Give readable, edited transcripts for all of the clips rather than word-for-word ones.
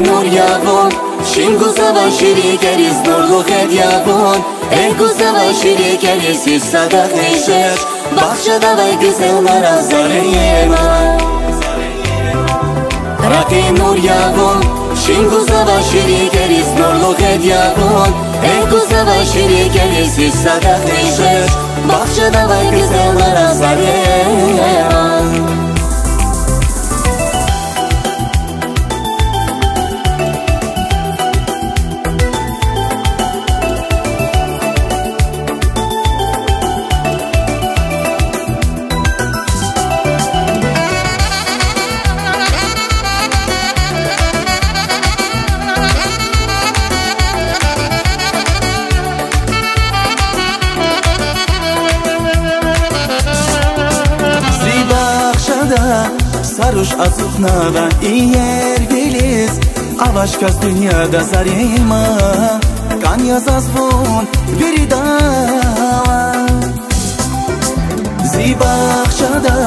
Nur yavon, shingu sava shiri keris nurlu khed yavon, ego sava shiri keris sadak nishesh, bahçada ve güzel marazareyema. Raki nur yavon, shingu sava shiri keris nurlu khed yavon, ego sava shiri keris sadak nishesh, bahçada ve güzel marazareyema. Saruş azıqnava iyer veliz Avaşkaz dünyada zareyma Kan yazazvun veridava Zibakşada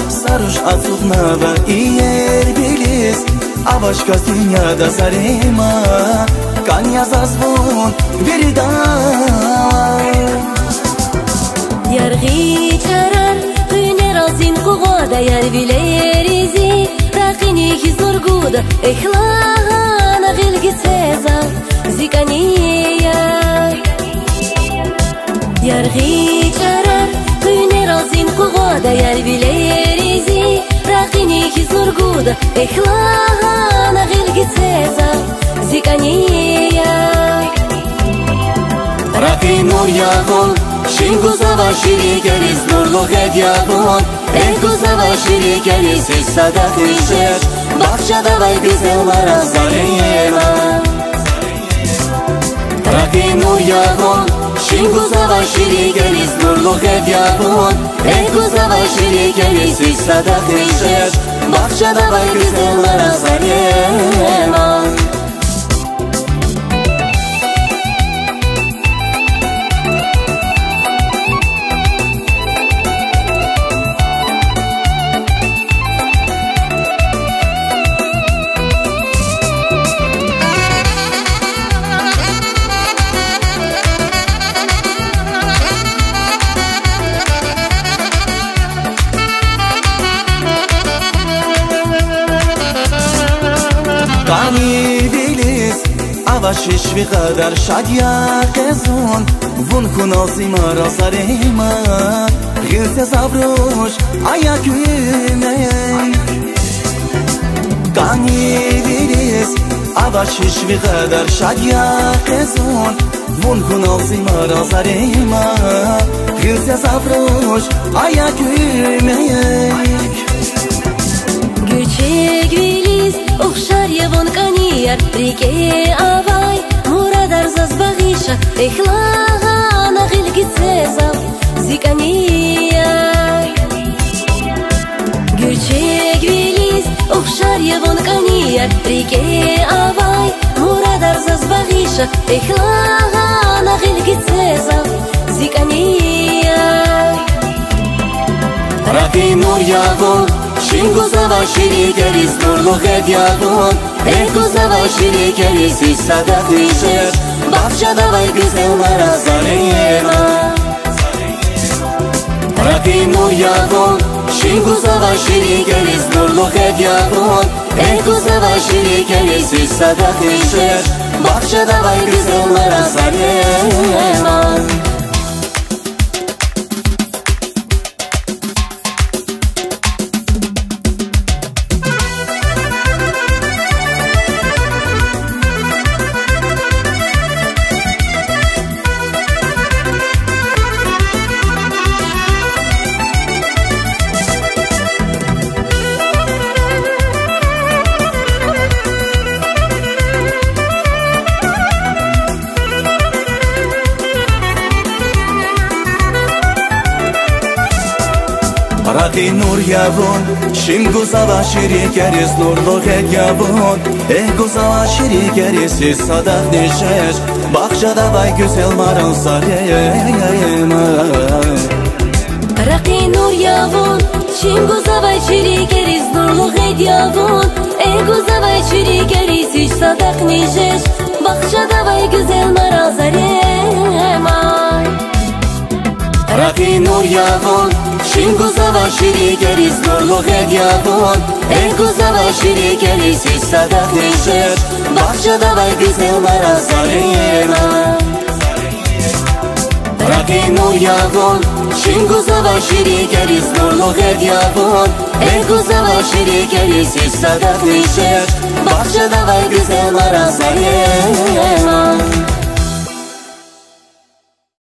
Saruş azıqnava iyer veliz Avaşkaz dünyada zareyma Kan yazazvun veridava Yargı çarar Hüner azin kuğada yer bilerizi Rakini hizur guda Ehlana gilgi seza Zikaniya Yargı çarar Hüner azin kuğada yer bilerizi Rakini hizur guda Ehlana gilgi seza Zikaniya Raki nur yavon, shingu sava shiri keris nurlu khed yavon, ego sava shiri keris sadak nishesh, bahçada ve güzel marazareyema. Raki nur yavon, shingu sava shiri keris nurlu khed yavon, ego sava shiri keris sadak nishesh, bahçada ve güzel marazareyema. Kani veliz Avaşiş vi kadar şadya kezun Vun kunazim arazareyma Gilse zavruş ayak üme Kani veliz Avaşiş vi kadar şadya kezun Vun kunazim arazareyma Gilse zavruş ayak üme Gülçek veliz Oxşar yavon kaniyar Rike avay Muradar zaz bagişa Ehlana gilgi sezav Zikaniyar Gülçek veliz Oxşar yavon kaniyar Rike avay Muradar zaz bagişa Ehlana gilgi sezav Zikaniyar Raki nur yavon, shingu sava shiri keris nurlu khed yavon, ego sava shiri keris sadak nishesh, bahçada ve güzel marazareyema. Raki nur yavon, shingu sava shiri keris nurlu khed yavon, ego sava shiri keris sadak nishesh, bahçada ve güzel marazareyema. Raki nur yavon, shingu sava shiri keris nurlu khed yavon, Güzel şirin gerisi sadak neşeş Bahçada vay güzel maral sarayma Raqi nur yavun Şingu zavay şiri geriz nurlu ged yavun Ego zavay şiri geriz hiç sadak neşeş Bahçada vay güzel maral sarayma Raqi nur yavun Şingu zavay şiri geriz nurlu ged yavun Ego zavay şiri geriz hiç sadak neşeş Bahçada vay güzel maral sarayma Raqi nur yavun Şingu zavay şiri geriz nurlu ged yavun Ego zavay şiri geriz hiç sadak neşeş Bahçada vay güzel maral sarayma